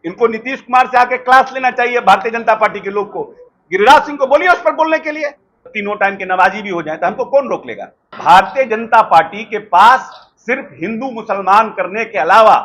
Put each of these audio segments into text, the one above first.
इनको नीतीश कुमार से आके क्लास लेना चाहिए भारतीय जनता पार्टी के लोग को। गिरिराज सिंह को बोलिए उस पर बोलने के लिए, तीनों टाइम के नमाजी भी हो जाए तो हमको कौन रोक लेगा। भारतीय जनता पार्टी के पास सिर्फ हिंदू मुसलमान करने के अलावा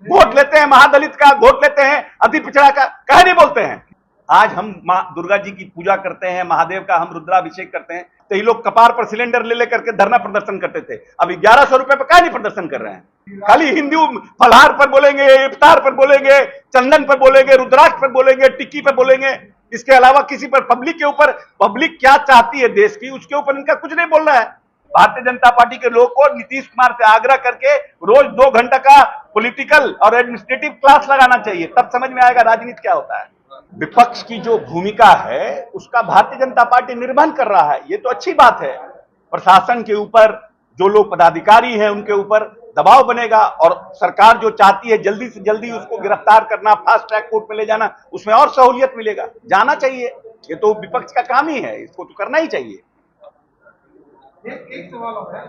वोट लेते हैं महादलित का, वोट लेते हैं अति पिछड़ा का, कहे नहीं बोलते हैं। आज हम मां दुर्गा जी की पूजा करते हैं, महादेव का हम रुद्राभिषेक करते हैं, तो ये लोग कपार पर सिलेंडर ले लेकर के धरना प्रदर्शन करते थे। अब 1100 रुपए पर कहे नहीं प्रदर्शन कर रहे हैं। खाली हिंदू फलहार पर बोलेंगे, इफ्तार पर बोलेंगे, चंदन पर बोलेंगे, रुद्राक्ष पर बोलेंगे, टिक्की पर बोलेंगे, इसके अलावा किसी पर पब्लिक के ऊपर, पब्लिक क्या चाहती है देश की उसके ऊपर इनका कुछ नहीं बोल रहा है। भारतीय जनता पार्टी के लोग को नीतीश कुमार से आग्रह करके रोज 2 घंटे का पॉलिटिकल और एडमिनिस्ट्रेटिव क्लास लगाना चाहिए, तब समझ में आएगा राजनीति क्या होता है। विपक्ष की जो भूमिका है उसका भारतीय जनता पार्टी निर्वहन कर रहा है, ये तो अच्छी बात है। प्रशासन के ऊपर जो लोग पदाधिकारी हैं उनके ऊपर दबाव बनेगा और सरकार जो चाहती है जल्दी से जल्दी उसको गिरफ्तार करना, फास्ट ट्रैक कोर्ट में ले जाना, उसमें और सहूलियत मिलेगा, जाना चाहिए। ये तो विपक्ष का काम ही है, इसको तो करना ही चाहिए। एक सवाल और है,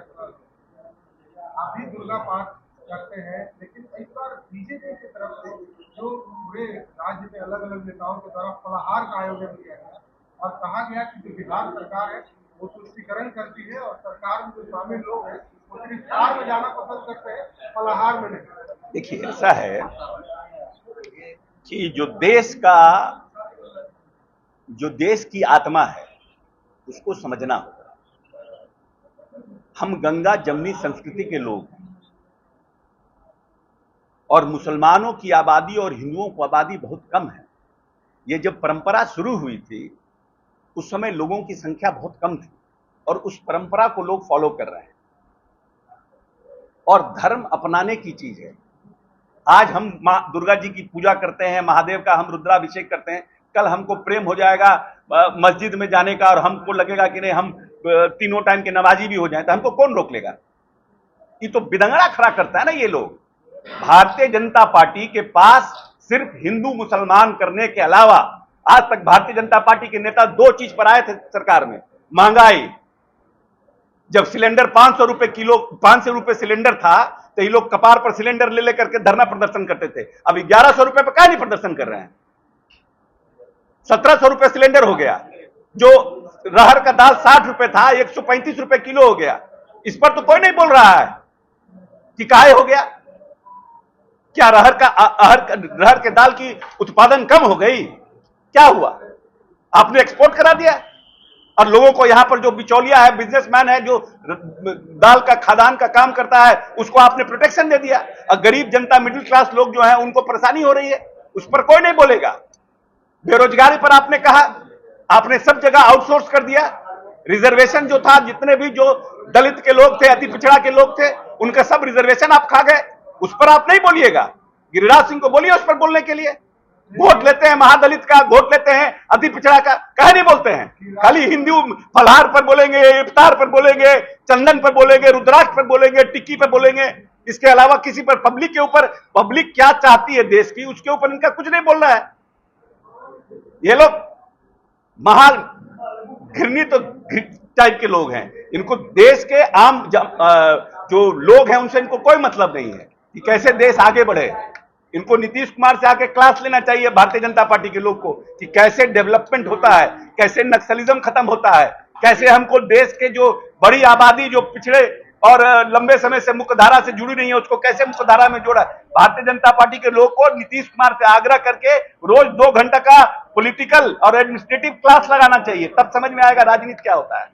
आप भी दुर्गा पाठ करते हैं, लेकिन इस बार बीजेपी की तरफ से जो पूरे राज्य में अलग अलग नेताओं के द्वारा फलाहार का आयोजन किया गया और कहा गया कि जो बिहार सरकार है वो तुष्टिकरण करती है और सरकार में जो शामिल लोग हैं वो सिर्फ कार में जाना पसंद करते हैं, फलाहार में नहीं। देखिए ऐसा है कि जो देश की आत्मा है उसको समझना होगा। हम गंगा जमुनी संस्कृति के लोग हैं और मुसलमानों की आबादी और हिंदुओं की आबादी बहुत कम है। ये जब परंपरा शुरू हुई थी उस समय लोगों की संख्या बहुत कम थी और उस परंपरा को लोग फॉलो कर रहे हैं और धर्म अपनाने की चीज है। आज हम मां दुर्गा जी की पूजा करते हैं, महादेव का हम रुद्राभिषेक करते हैं, कल हमको प्रेम हो जाएगा मस्जिद में जाने का और हमको लगेगा कि नहीं हम तीनों टाइम के नमाजी भी हो जाए तो हमको कौन रोक लेगा। ये तो बिदंगड़ा खड़ा करता है ना ये लोग। भारतीय जनता पार्टी के पास सिर्फ हिंदू मुसलमान करने के अलावा आज तक भारतीय जनता पार्टी के नेता 2 चीज पर आए थे सरकार में। महंगाई, जब सिलेंडर 500 रुपए किलो, 500 रुपए सिलेंडर था तो ये लोग कपार पर सिलेंडर ले लेकर के धरना प्रदर्शन करते थे। अब 1100 रुपए पर कहे नहीं प्रदर्शन कर रहे हैं। 1700 रुपए सिलेंडर हो गया, जो रहर का दाल 60 रुपए था 135 रुपए किलो हो गया। इस पर तो कोई नहीं बोल रहा है कि काहे हो गया। क्या रहर के दाल की उत्पादन कम हो गई? क्या हुआ? आपने एक्सपोर्ट करा दिया और लोगों को यहां पर जो बिचौलिया है, बिजनेसमैन है, जो दाल का खादान का काम करता है, उसको आपने प्रोटेक्शन दे दिया और गरीब जनता, मिडिल क्लास लोग जो है उनको परेशानी हो रही है, उस पर कोई नहीं बोलेगा। बेरोजगारी पर आपने कहा, आपने सब जगह आउटसोर्स कर दिया। रिजर्वेशन जो था, जितने भी जो दलित के लोग थे, अति पिछड़ा के लोग थे, उनका सब रिजर्वेशन आप खा गए, उस पर आप नहीं बोलिएगा। गिरिराज सिंह को बोलिए उस पर बोलने के लिए। वोट लेते हैं महादलित का, वोट लेते हैं अति पिछड़ा का, कहे नहीं बोलते हैं। खाली हिंदू फलहार पर बोलेंगे, इफ्तार पर बोलेंगे, चंदन पर बोलेंगे, रुद्राक्ष पर बोलेंगे, टिक्की पर बोलेंगे, इसके अलावा किसी पर पब्लिक के ऊपर, पब्लिक क्या चाहती है देश की उसके ऊपर इनका कुछ नहीं बोल रहा है। ये लोग महा घृणित टाइप के लोग हैं। इनको देश के आम जो लोग हैं उनसे इनको कोई मतलब नहीं है कि कैसे देश आगे बढ़े। इनको नीतीश कुमार से आके क्लास लेना चाहिए भारतीय जनता पार्टी के लोग को कि कैसे डेवलपमेंट होता है, कैसे नक्सलिज्म खत्म होता है, कैसे हमको देश के जो बड़ी आबादी जो पिछड़े और लंबे समय से मुख्यधारा से जुड़ी नहीं है उसको कैसे मुख्यधारा में जोड़ा। भारतीय जनता पार्टी के लोग को नीतीश कुमार से आग्रह करके रोज 2 घंटे का पॉलिटिकल और एडमिनिस्ट्रेटिव क्लास लगाना चाहिए, तब समझ में आएगा राजनीति क्या होता है।